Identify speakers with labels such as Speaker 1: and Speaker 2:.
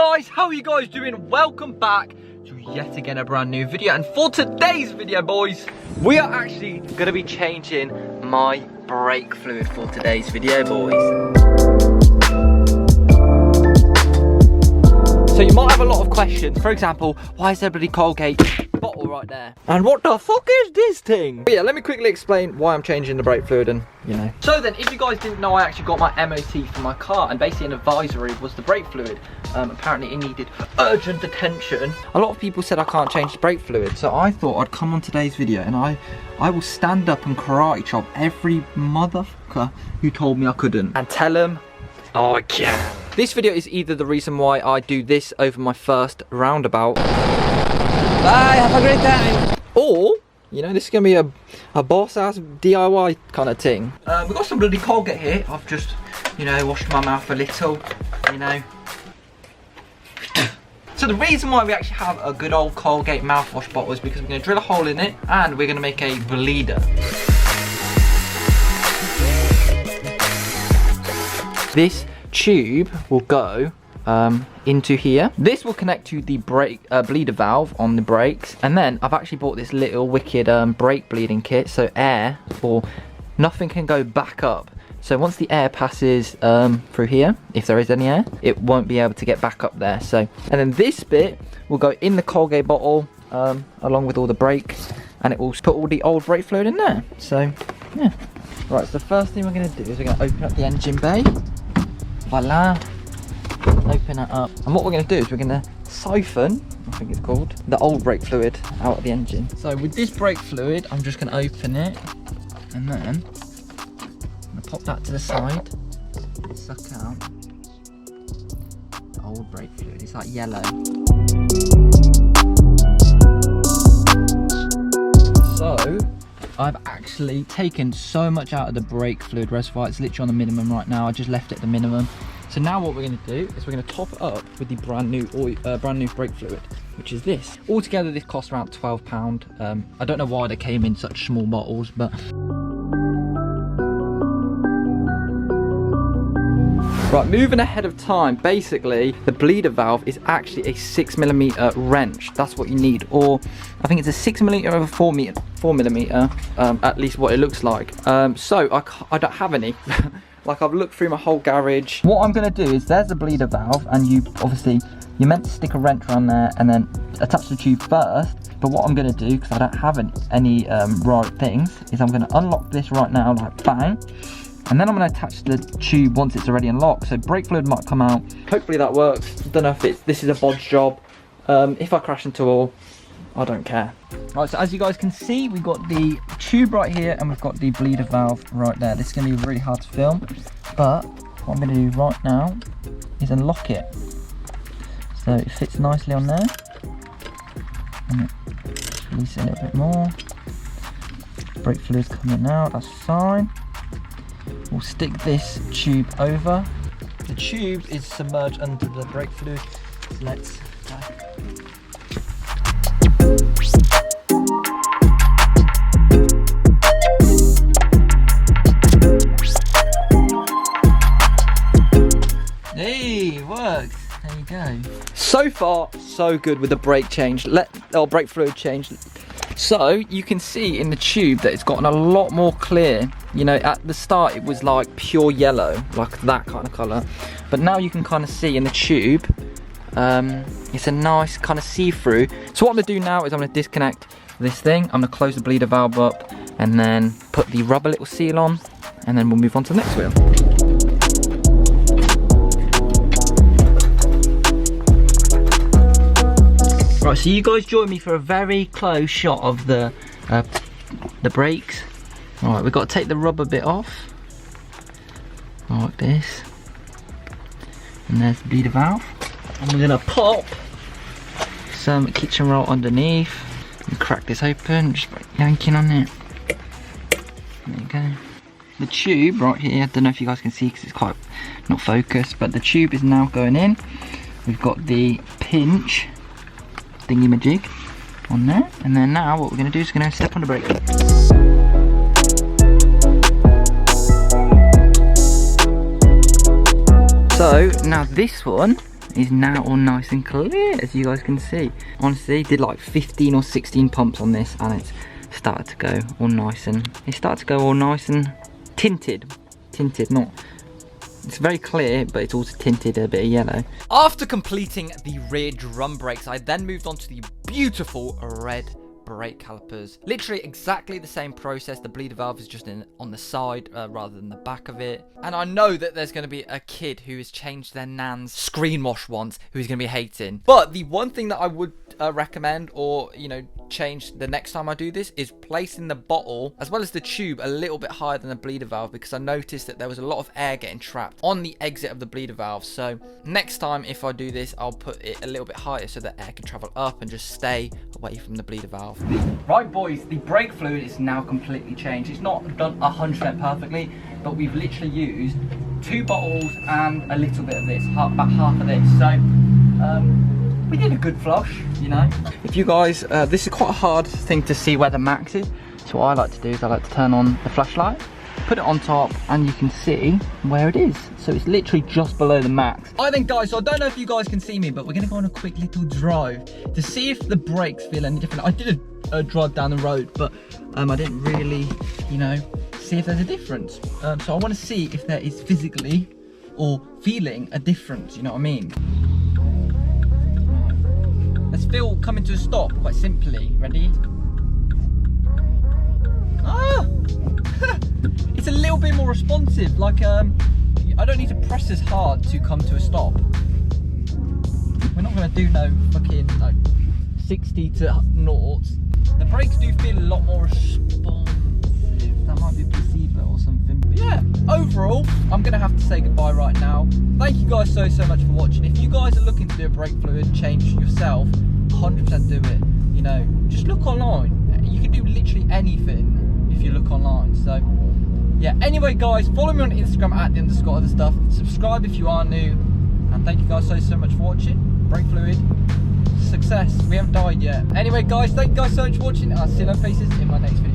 Speaker 1: guys, how are you guys doing? Welcome back to yet again a brand new video, and for today's video, boys, we are actually going to be changing my brake fluid for today's video, boys. So you might have a lot of questions. For example, why is there a bloody Colgate bottle right there? And what the fuck is this thing? But yeah, let me quickly explain why I'm changing the brake fluid and, you know. So then, if you guys didn't know, I actually got my MOT for my car, and basically an advisory was the brake fluid. Apparently it needed urgent attention. A lot of people said I can't change the brake fluid, so I thought I'd come on today's video and I will stand up and karate chop every motherfucker who told me I couldn't, and tell them I can. This video is either the reason why I do this over my first roundabout. Bye, have a great time. Or, you know, this is going to be a boss ass DIY kind of thing. We've got some bloody Colgate here. I've just, you know, washed my mouth a little, you know. So the reason why we actually have a good old Colgate mouthwash bottle is because we're going to drill a hole in it and we're going to make a bleeder. This tube will go into here. This will connect to the brake bleeder valve on the brakes, and then I've actually bought this little wicked brake bleeding kit, so air or nothing can go back up. So once the air passes through here, if there is any air, it won't be able to get back up there. So, and then this bit will go in the Colgate bottle along with all the brakes, and it will put all the old brake fluid in there. So yeah, right, so the first thing we're going to do is we're going to open up the engine bay. Voila, open that up, and what we're going to do is we're going to siphon, I think it's called, the old brake fluid out of the engine. So with this brake fluid, I'm just going to open it, and then I'm going to pop that to the side, suck out the old brake fluid. It's like yellow. So I've actually taken so much out of the brake fluid reservoir. It's literally on the minimum right now. I just left it at the minimum. So now what we're going to do is we're going to top it up with the brand new brake fluid, which is this. Altogether, this costs around £12. I don't know why they came in such small bottles, but right, moving ahead of time, basically the bleeder valve is actually a 6mm wrench. That's what you need, or I think it's a 6mm or a 4mm, at least what it looks like. So I don't have any. Like, I've looked through my whole garage. What I'm going to do is, there's the bleeder valve, and you're meant to stick a wrench around there and then attach the tube first. But what I'm going to do, because I don't have any right things, is I'm going to unlock this right now, like bang. And then I'm going to attach the tube once it's already unlocked. So brake fluid might come out. Hopefully that works. Don't know if this is a bodge job. If I crash into all, I don't care. Right, so as you guys can see, we've got the tube right here and we've got the bleeder valve right there. This is going to be really hard to film, but what I'm going to do right now is unlock it. So it fits nicely on there. And release it a little bit more. Brake fluid's coming out, that's fine. We'll stick this tube over. The tube is submerged under the brake fluid. So let's go. Hey, it works. There you go. So far, so good with the brake change. Brake fluid change. So you can see in the tube that it's gotten a lot more clear. You know, at the start it was like pure yellow, like that kind of colour. But now you can kind of see in the tube, it's a nice kind of see-through. So what I'm going to do now is I'm going to disconnect this thing. I'm going to close the bleeder valve up and then put the rubber little seal on, and then we'll move on to the next wheel. Right, so you guys join me for a very close shot of the brakes. Alright, we've got to take the rubber bit off, like this, and there's the bleeder valve. And we're going to pop some kitchen roll underneath and crack this open, just yanking on it. There you go. The tube right here, I don't know if you guys can see because it's quite not focused, but the tube is now going in. We've got the pinch thingy-majig on there, and then now what we're going to do is we're going to step on the brake. So now this one is now all nice and clear, as you guys can see. Honestly, did like 15 or 16 pumps on this, and it's started to go all nice and tinted, not. It's very clear, but it's also tinted a bit of yellow. After completing the rear drum brakes, I then moved on to the beautiful red brake calipers. Literally exactly the same process. The bleeder valve is just on the side rather than the back of it. And I know that there's going to be a kid who has changed their nan's screen wash once who's going to be hating. But the one thing that I would recommend, or change the next time I do this, is placing the bottle as well as the tube a little bit higher than the bleeder valve, because I noticed that there was a lot of air getting trapped on the exit of the bleeder valve. So next time if I do this, I'll put it a little bit higher so that air can travel up and just stay away from the bleeder valve. Right boys, the brake fluid is now completely changed. It's not done 100% perfectly, but we've literally used 2 bottles and a little bit of this, about half of this. So we did a good flush, If you guys, this is quite a hard thing to see where the max is. So what I like to do is I like to turn on the flashlight, put it on top, and you can see where it is. So it's literally just below the max. Alright then guys, so I don't know if you guys can see me, but we're gonna go on a quick little drive to see if the brakes feel any different. I did a drive down the road, but I didn't really, see if there's a difference. So I want to see if there is physically or feeling a difference, you know what I mean? Let's feel coming to a stop quite simply. Ready? Ah! It's a little bit more responsive, like I don't need to press as hard to come to a stop. We're not going to do no fucking like 60 to noughts. The brakes do feel a lot more responsive. That might be a placebo or something. But yeah, overall, I'm going to have to say goodbye right now. Thank you guys so much for watching. If you guys are looking to do a brake fluid change yourself, 100% do it. Just look online. You can do literally anything if you look online. So yeah, anyway guys, follow me on Instagram at @_OtherStuff. Subscribe if you are new. And thank you guys so much for watching. Brake fluid success. We haven't died yet. Anyway guys, thank you guys so much for watching. I'll see you on faces in my next video.